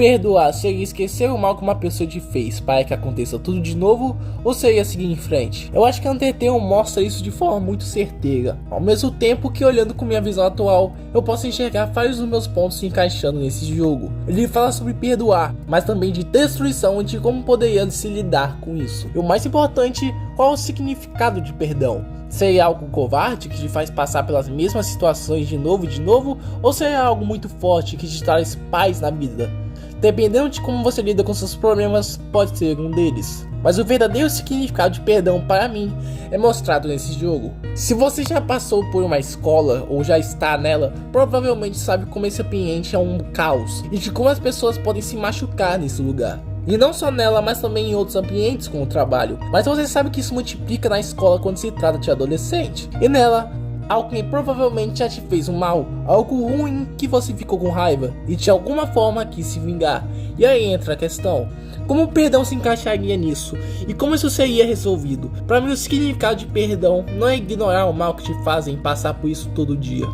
perdoar seria esquecer o mal que uma pessoa te fez para que aconteça tudo de novo, ou seria seguir em frente? Eu acho que Undertale mostra isso de forma muito certeira, ao mesmo tempo que, olhando com minha visão atual, eu posso enxergar vários dos meus pontos se encaixando nesse jogo. Ele fala sobre perdoar, mas também de destruição e de como poderia se lidar com isso. E o mais importante, qual é o significado de perdão? Seria algo covarde que te faz passar pelas mesmas situações de novo, ou seria algo muito forte que te traz paz na vida? Dependendo de como você lida com seus problemas, pode ser um deles. Mas o verdadeiro significado de perdão para mim é mostrado nesse jogo. Se você já passou por uma escola ou já está nela, provavelmente sabe como esse ambiente é um caos e de como as pessoas podem se machucar nesse lugar. E não só nela, mas também em outros ambientes como o trabalho. Mas você sabe que isso multiplica na escola quando se trata de adolescente. E nela, alguém provavelmente já te fez um mal, algo ruim que você ficou com raiva e de alguma forma quis se vingar. E aí entra a questão: como o perdão se encaixaria nisso? E como isso seria resolvido? Para mim, o significado de perdão não é ignorar o mal que te fazem passar por isso todo dia.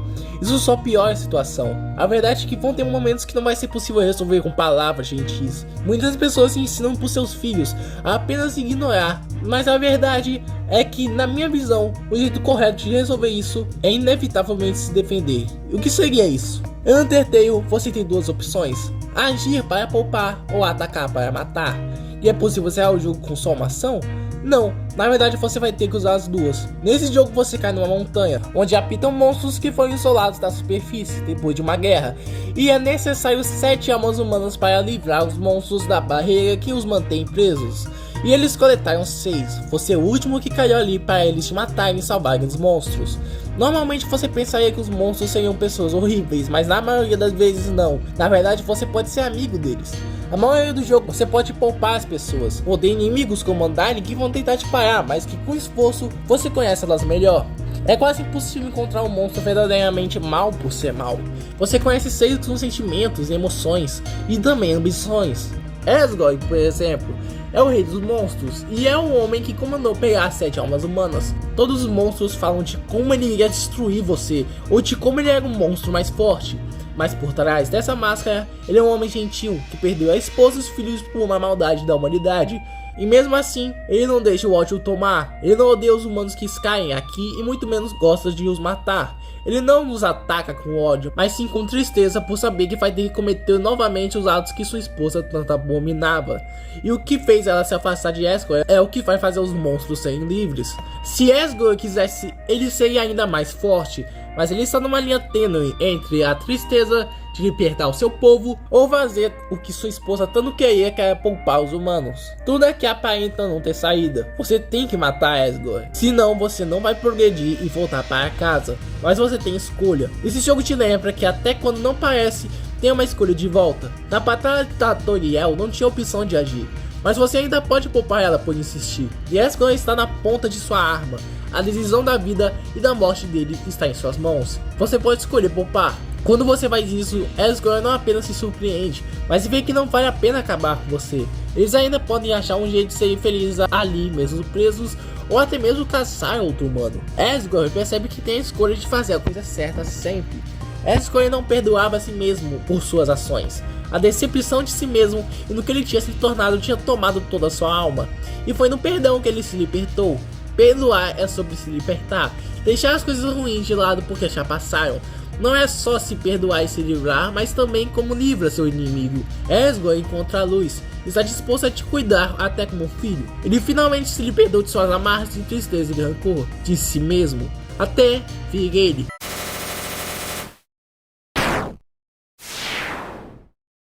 Isso só piora a situação. A verdade é que vão ter momentos que não vai ser possível resolver com palavras gentis. Muitas pessoas se ensinam por seus filhos a apenas ignorar, mas a verdade é que, na minha visão, o jeito correto de resolver isso é inevitavelmente se defender. E o que seria isso? Em Undertale, você tem duas opções: agir para poupar ou atacar para matar. E é possível zerar o jogo com só uma ação? Não, na verdade você vai ter que usar as duas. Nesse jogo você cai numa montanha, onde habitam monstros que foram isolados da superfície depois de uma guerra, e é necessário 7 almas humanas para livrar os monstros da barreira que os mantém presos. E eles coletaram 6, você é o último que caiu ali para eles te matarem e salvarem os monstros. Normalmente você pensaria que os monstros seriam pessoas horríveis, mas na maioria das vezes não. Na verdade você pode ser amigo deles. A maioria do jogo você pode poupar as pessoas, ou ter inimigos como Undyne que vão tentar te parar, mas que com esforço você conhece elas melhor. É quase impossível encontrar um monstro verdadeiramente mal por ser mal. Você conhece seres com sentimentos, emoções e também ambições. Asgore, por exemplo, é o rei dos monstros e é o homem que comandou pegar 7 almas humanas. Todos os monstros falam de como ele iria destruir você, ou de como ele era um monstro mais forte. Mas por trás dessa máscara, ele é um homem gentil que perdeu a esposa e os filhos por uma maldade da humanidade. E mesmo assim, ele não deixa o ódio tomar. Ele não odeia os humanos que caem aqui e muito menos gosta de os matar. Ele não nos ataca com ódio, mas sim com tristeza por saber que vai ter que cometer novamente os atos que sua esposa tanto abominava. E o que fez ela se afastar de Asgore é o que vai fazer os monstros serem livres. Se Asgore quisesse, ele seria ainda mais forte, mas ele está numa linha tênue entre a tristeza de libertar o seu povo ou fazer o que sua esposa tanto queria, que era poupar os humanos. Tudo é que aparenta não ter saída. Você tem que matar Asgore, senão você não vai progredir e voltar para casa. Mas você tem escolha. Esse jogo te lembra que até quando não parece, tem uma escolha de volta. Na batalha de Tatoriel não tinha opção de agir, mas você ainda pode poupar ela por insistir. E Asgore está na ponta de sua arma. A decisão da vida e da morte dele está em suas mãos. Você pode escolher poupar. Quando você faz isso, Asgore não apenas se surpreende, mas vê que não vale a pena acabar com você. Eles ainda podem achar um jeito de serem felizes ali, mesmo presos, ou até mesmo caçar outro humano. Asgore percebe que tem a escolha de fazer a coisa certa sempre. Asgore não perdoava a si mesmo por suas ações. A decepção de si mesmo e no que ele tinha se tornado tinha tomado toda a sua alma. E foi no perdão que ele se libertou. Perdoar é sobre se libertar, deixar as coisas ruins de lado porque já passaram. Não é só se perdoar e se livrar, mas também como livra seu inimigo. Asgore encontra a luz, está disposto a te cuidar até como um filho. Ele finalmente se libertou de suas amarras de tristeza e rancor, de si mesmo, até vir ele.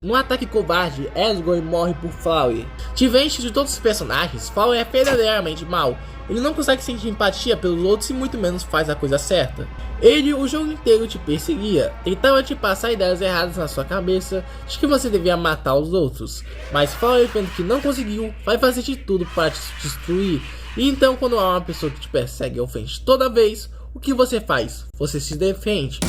No ataque covarde, Asgore morre por Flaurie. Diferente de todos os personagens, Flaurie é verdadeiramente mau. Ele não consegue sentir empatia pelos outros e muito menos faz a coisa certa. Ele o jogo inteiro te perseguia, tentava te passar ideias erradas na sua cabeça de que você devia matar os outros. Mas Flaurie, vendo que não conseguiu, vai fazer de tudo para te destruir. E então quando há uma pessoa que te persegue e ofende toda vez, o que você faz? Você se defende.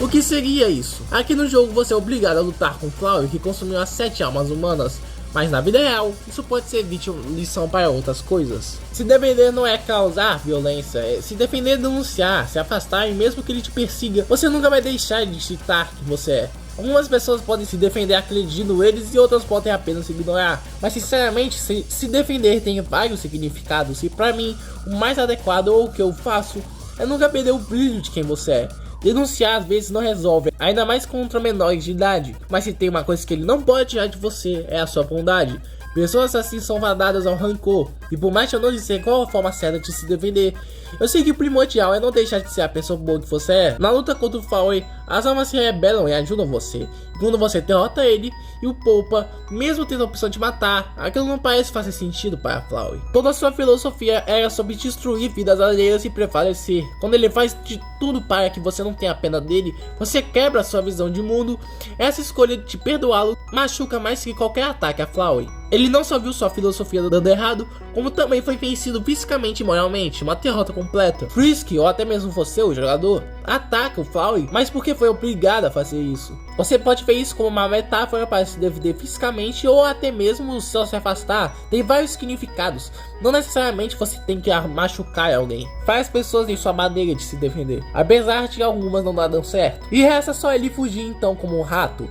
O que seria isso? Aqui no jogo você é obrigado a lutar com Flaurie, que consumiu as 7 almas humanas, mas na vida real, isso pode servir de lição para outras coisas. Se defender não é causar violência, é se defender, denunciar, se afastar, e mesmo que ele te persiga, você nunca vai deixar de citar quem você é. Algumas pessoas podem se defender acreditando eles e outras podem apenas ignorar. Mas sinceramente, se defender tem vários significados e pra mim, o mais adequado ou o que eu faço é nunca perder o brilho de quem você é. Denunciar às vezes não resolve, ainda mais contra menores de idade. Mas se tem uma coisa que ele não pode tirar de você, é a sua bondade. Pessoas assim são fadadas ao rancor, e por mais que eu não disser qual a forma certa de se defender, eu sei que o primordial é não deixar de ser a pessoa boa que você é. Na luta contra o Flowey, as almas se rebelam e ajudam você. E quando você derrota ele e o poupa, mesmo tendo a opção de matar, aquilo não parece fazer sentido para Flowey. Toda a sua filosofia era sobre destruir vidas alheias e prevalecer. Quando ele faz de tudo para que você não tenha pena dele, você quebra a sua visão de mundo. Essa escolha de perdoá-lo machuca mais que qualquer ataque a Flowey. Ele não só viu sua filosofia dando errado, como também foi vencido fisicamente e moralmente, uma derrota completa. Frisk, ou até mesmo você, o jogador, ataca o Flowey, mas porque foi obrigado a fazer isso. Você pode ver isso como uma metáfora para se defender fisicamente ou até mesmo só se afastar. Tem vários significados, não necessariamente você tem que machucar alguém. Várias pessoas têm sua maneira de se defender, apesar de algumas não dão certo. E resta só ele fugir então como um rato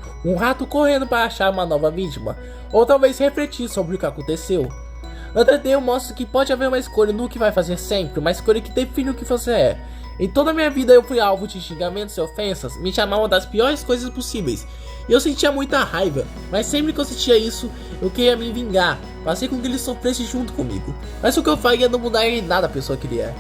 correndo para achar uma nova vítima, ou talvez refletir sobre o que aconteceu. Undertale mostra que pode haver uma escolha no que vai fazer sempre, uma escolha que define o que você é. Em toda a minha vida eu fui alvo de xingamentos e ofensas, me chamavam das piores coisas possíveis, e eu sentia muita raiva, mas sempre que eu sentia isso, eu queria me vingar, fazer com que ele sofresse junto comigo. Mas o que eu faria não mudaria em nada a pessoa que ele é.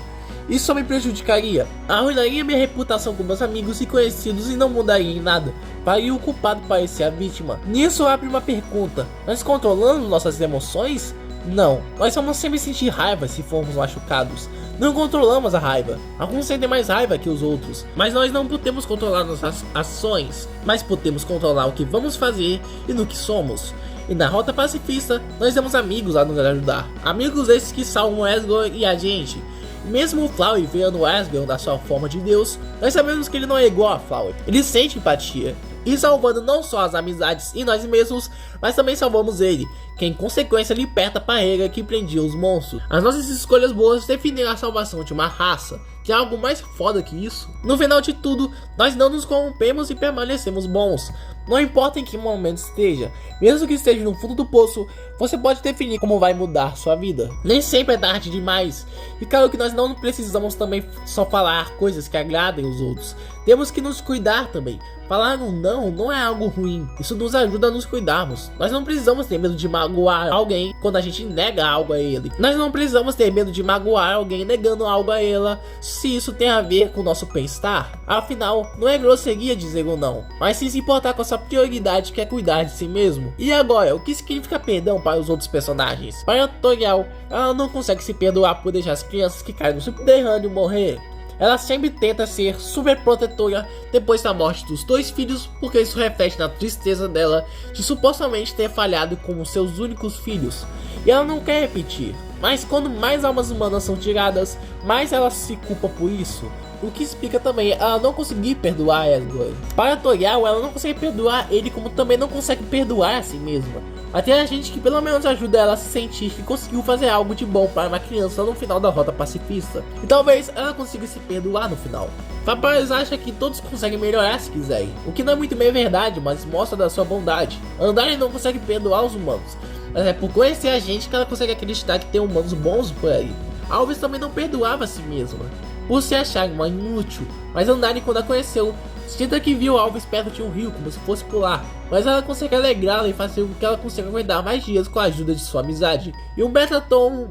Isso só me prejudicaria, arruinaria minha reputação com meus amigos e conhecidos e não mudaria em nada, faria o culpado parecer a vítima. Nisso abre uma pergunta: nós controlamos nossas emoções? Não, nós vamos sempre sentir raiva se formos machucados. Não controlamos a raiva. Alguns sentem mais raiva que os outros, mas nós não podemos controlar nossas ações, mas podemos controlar o que vamos fazer e no que somos. E na Rota Pacifista, nós temos amigos a nos ajudar. Amigos esses que salvam o Asgore e a gente. Mesmo o Flowey vendo o Asgore da sua forma de Deus, nós sabemos que ele não é igual a Flowey. Ele sente empatia. E salvando não só as amizades e nós mesmos, mas também salvamos ele, que em consequência liberta a barreira que prendia os monstros. As nossas escolhas boas definem a salvação de uma raça. Que é algo mais foda que isso? No final de tudo, nós não nos corrompemos e permanecemos bons. Não importa em que momento esteja, mesmo que esteja no fundo do poço, você pode definir como vai mudar sua vida. Nem sempre é tarde demais. E claro que nós não precisamos também só falar coisas que agradem os outros. Temos que nos cuidar também. Falar um não é algo ruim. Isso nos ajuda a nos cuidarmos. Nós não precisamos ter medo de magoar alguém quando a gente nega algo a ele. Nós não precisamos ter medo de magoar alguém negando algo a ela, se isso tem a ver com o nosso bem-estar. Afinal, não é grosseria dizer um não, mas sim se importar com a sua prioridade, que é cuidar de si mesmo. E agora, o que significa perdão para os outros personagens? Para a tutorial, ela não consegue se perdoar por deixar as crianças que caem no subterrâneo morrer. Ela sempre tenta ser super protetora depois da morte dos dois filhos, porque isso reflete na tristeza dela de supostamente ter falhado com os seus únicos filhos. E ela não quer repetir, mas quando mais almas humanas são tiradas, mais ela se culpa por isso. O que explica também ela não conseguir perdoar Asgore. Para a tutorial, ela não consegue perdoar ele, como também não consegue perdoar a si mesma. Até a gente que pelo menos ajuda ela a se sentir que conseguiu fazer algo de bom para uma criança no final da Rota Pacifista. E talvez ela consiga se perdoar no final. Fapaz acha que todos conseguem melhorar se quiserem, o que não é muito bem verdade, mas mostra da sua bondade. Andari não consegue perdoar os humanos, mas é por conhecer a gente que ela consegue acreditar que tem humanos bons por aí. Alves também não perdoava a si mesma, por se achar uma inútil, mas Andari, quando a conheceu, sinta que viu Alves perto de um rio como se fosse pular, mas ela consegue alegrá-la e fazer com que ela consiga aguentar mais dias com a ajuda de sua amizade. E o Metaton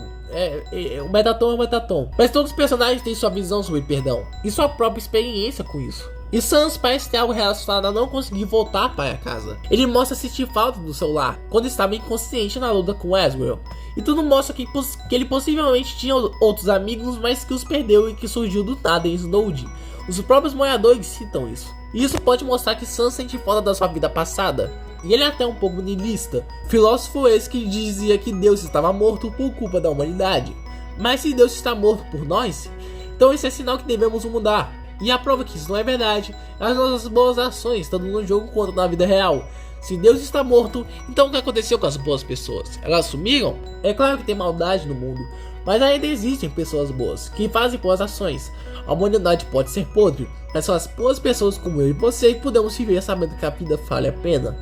o Metaton é o Metaton, mas todos os personagens têm sua visão sobre perdão e sua própria experiência com isso. E Sans parece ter algo relacionado a não conseguir voltar para casa. Ele mostra sentir falta do seu lar quando estava inconsciente na luta com Asgore. E tudo mostra que ele possivelmente tinha outros amigos, mas que os perdeu e que surgiu do nada em Snowdin. Os próprios moradores citam isso. E isso pode mostrar que Sans sente falta da sua vida passada. E ele é até um pouco niilista. Filósofo esse que dizia que Deus estava morto por culpa da humanidade. Mas se Deus está morto por nós, então esse é sinal que devemos mudar. E a prova que isso não é verdade é as nossas boas ações, tanto no jogo quanto na vida real. Se Deus está morto, então o que aconteceu com as boas pessoas? Elas sumiram? É claro que tem maldade no mundo, Mas ainda existem pessoas boas, que fazem boas ações. A humanidade pode ser podre, mas só as boas pessoas como eu e você que podemos viver sabendo que a vida vale a pena.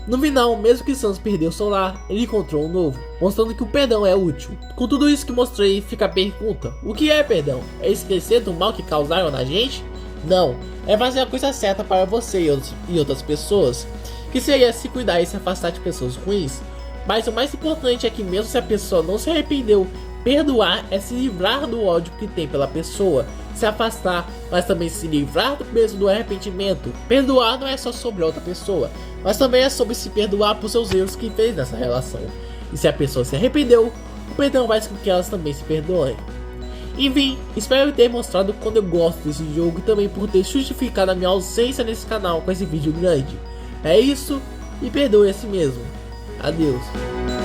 No final, mesmo que Sans perdeu seu lar, ele encontrou um novo, mostrando que o perdão é útil. Com tudo isso que mostrei, fica a pergunta: o que é perdão? É esquecer do mal que causaram na gente? Não, é fazer a coisa certa para você e outras pessoas, que seria se cuidar e se afastar de pessoas ruins. Mas o mais importante é que mesmo se a pessoa não se arrependeu, perdoar é se livrar do ódio que tem pela pessoa, se afastar, mas também se livrar do peso do arrependimento. Perdoar não é só sobre outra pessoa, mas também é sobre se perdoar por seus erros que fez nessa relação. E se a pessoa se arrependeu, o perdão faz com que elas também se perdoem. Enfim, espero ter mostrado quando eu gosto desse jogo e também por ter justificado a minha ausência nesse canal com esse vídeo grande. É isso, e perdoe a si mesmo. Adeus.